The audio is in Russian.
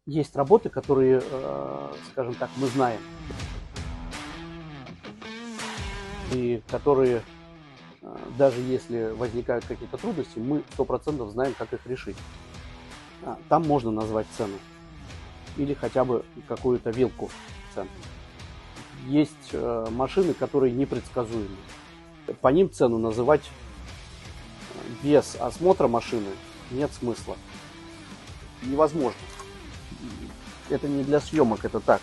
Есть работы, которые, скажем так, мы знаем, и которые, даже если возникают какие-то трудности, мы 100% знаем, как их решить. Там можно назвать цену или хотя бы какую-то вилку цен. Есть машины, которые непредсказуемы. По ним цену называть без осмотра машины нет смысла. Невозможно. Это не для съемок, это так.